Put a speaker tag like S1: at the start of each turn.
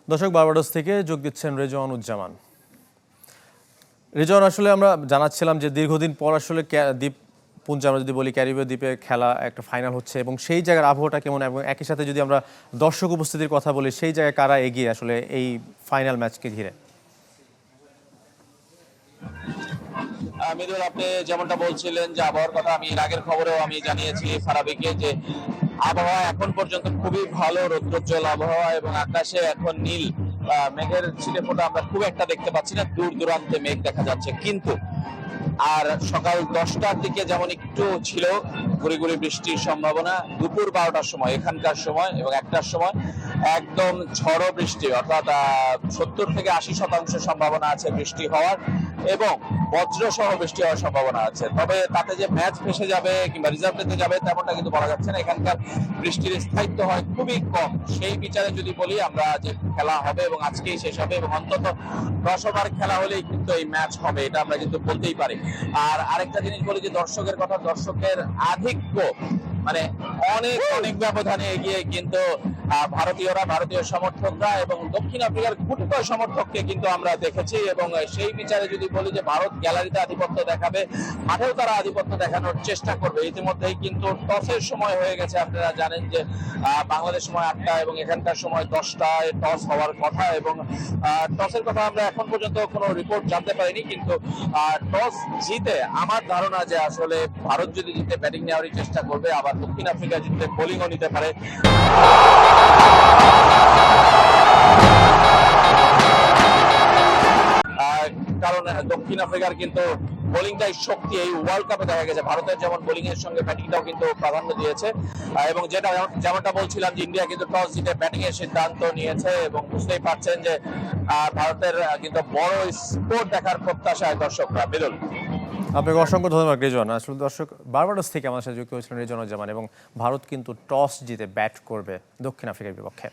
S1: দর্শক বার্বাডোস থেকে যোগ দিচ্ছেন রেজওয়ানুজ্জামান। রেজওয়ান, আসলে আমরা জানাচ্ছিলাম যে দীর্ঘদিন পর আসলে দ্বীপপুঞ্জে আমরা যদি বলি ক্যারিবীয় দ্বীপে খেলা একটা ফাইনাল হচ্ছে এবং সেই জায়গার আবহাওয়াটা কেমন, এবং একই সাথে যদি আমরা দর্শক উপস্থিতির কথা বলি সেই জায়গায় কারা এগিয়ে আসলে এই ফাইনাল ম্যাচকে ঘিরে?
S2: মিদুল, আপনি যেমনটা বলছিলেন যে আবহাওয়ার কথা, আমি এর আগের খবরেও আমি জানিয়েছি ফারাবিকে যে আবহাওয়া এখন পর্যন্ত খুবই ভালো, রৌদ্রোজ্জ্বল আবহাওয়া এবং আকাশে এখন নীল। মেঘের ছিটে ফোঁটা আমরা খুব একটা দেখতে পাচ্ছি না, দূর দূরান্তে মেঘ দেখা যাচ্ছে। কিন্তু আর সকাল 10টার দিকে যেমন একটু ছিল গুড়ি গুড়ি বৃষ্টির সম্ভাবনা, দুপুর 12টার সময় এখানকার সময় এবং 1টার সময় একদম ঝড়ো বৃষ্টি, অর্থাৎ 70 থেকে 80% সম্ভাবনা আছে বৃষ্টি হওয়ার এবং বজ্র সহ বৃষ্টি হওয়ার সম্ভাবনা আছে। তবে তাতে যে ম্যাচ ভেসে যাবে কিংবা রিজার্ভ নিতে যাবে তেমনটা কিন্তু বলা যাচ্ছে না। এখানকার বৃষ্টির স্থায়িত্ব হয় খুবই কম। সেই বিচারে যদি বলি আমরা যে খেলা হবে এবং আজকেই শেষ হবে এবং অন্তত 10 ওভার খেলা হলেই কিন্তু এই ম্যাচ হবে, এটা আমরা কিন্তু বলতেই পারি। আর আরেকটা জিনিস বলি যে দর্শকের কথা, দর্শকের আধিক্য মানে অনেক অনেক ব্যবধানে এগিয়ে কিন্তু ভারতীয় সমর্থকরা এবং দক্ষিণ আফ্রিকার গুটিকয় সমর্থককে কিন্তু আমরা দেখেছি। এবং সেই বিচারে যদি বলি যে ভারত গ্যালারিতে আধিপত্য দেখাবে, মাঠেও তারা আধিপত্য দেখানোর চেষ্টা করবে। ইতিমধ্যেই কিন্তু টসের সময় হয়ে গেছে, আপনারা জানেন যে বাংলাদেশ সময় 8টা এবং এখানকার সময় 10টায় টস হওয়ার কথা। এবং টসের কথা আমরা এখন পর্যন্ত কোনো রিপোর্ট জানতে পারিনি, কিন্তু টস জিতে আমার ধারণা যে আসলে ভারত যদি জিতে ব্যাটিং নেওয়ারই চেষ্টা করবে, আবার দক্ষিণ আফ্রিকা জিতলে বোলিংও নিতে পারে। কারণ দক্ষিণ আফ্রিকার কিন্তু বোলিংটাই শক্তি। এই ওয়ার্ল্ড কাপে দেখা গেছে ভারতের যেমন বোলিং এর সঙ্গে ব্যাটিংটাও কিন্তু প্রাধান্য দিয়েছে। এবং যেমনটা বলছিলাম যে ইন্ডিয়া কিন্তু টস জিতে ব্যাটিং এর সিদ্ধান্ত নিয়েছে এবং বুঝতেই পারছেন যে ভারতের কিন্তু বড় স্কোর দেখার প্রত্যাশায় দর্শকরা। বিরল,
S1: আপনাকে অসংখ্য ধন্যবাদ রেজওয়ান। আসলে দর্শক বার্বাডোস থেকে আমাদের সাথে যুক্ত হয়েছিলেন রেজওয়ানুজ্জামান। এবং ভারত কিন্তু টস জিতে ব্যাট করবে দক্ষিণ আফ্রিকার বিপক্ষে।